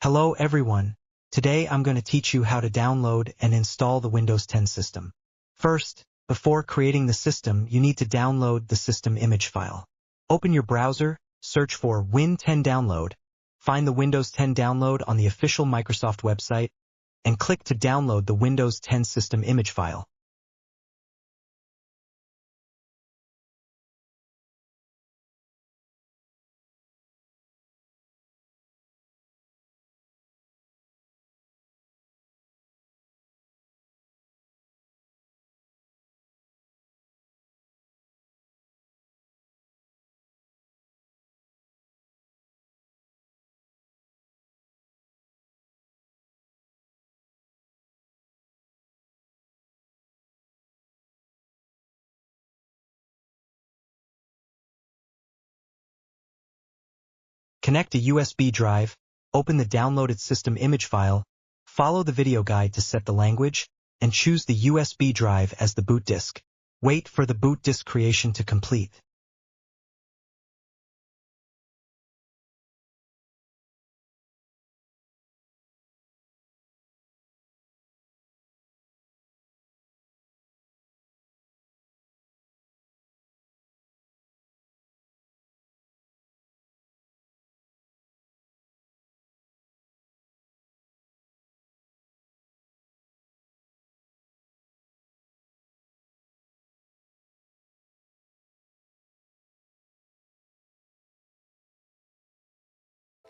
Hello everyone. Today I'm going to teach you how to download and install the Windows 10 system. First, before creating the system, you need to download the system image file. Open your browser, search for Win10 Download, find the Windows 10 download on the official Microsoft website, and click to download the Windows 10 system image file. Connect a USB drive, open the downloaded system image file, follow the video guide to set the language, and choose the USB drive as the boot disk. Wait for the boot disk creation to complete.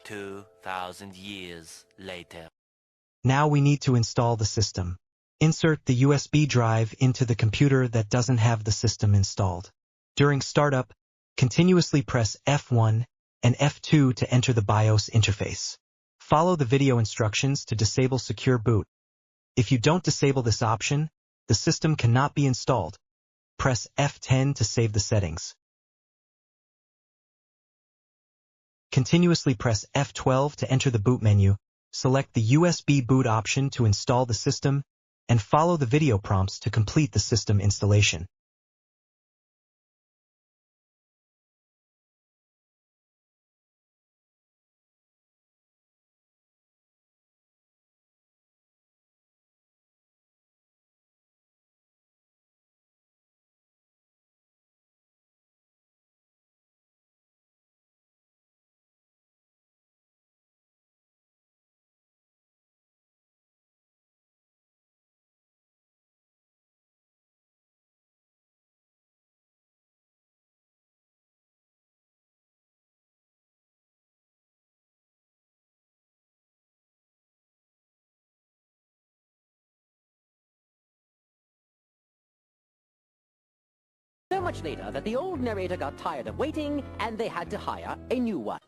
$2,000 later. Now we need to install the system. Insert the USB drive into the computer that doesn't have the system installed. During startup, continuously press F1 and F2 to enter the BIOS interface. Follow the video instructions to disable secure boot. If you don't disable this option, the system cannot be installed. Press F10 to save the settings. Continuously press F12 to enter the boot menu, select the USB boot option to install the system, and follow the video prompts to complete the system installation. So much later that the old narrator got tired of waiting and they had to hire a new one.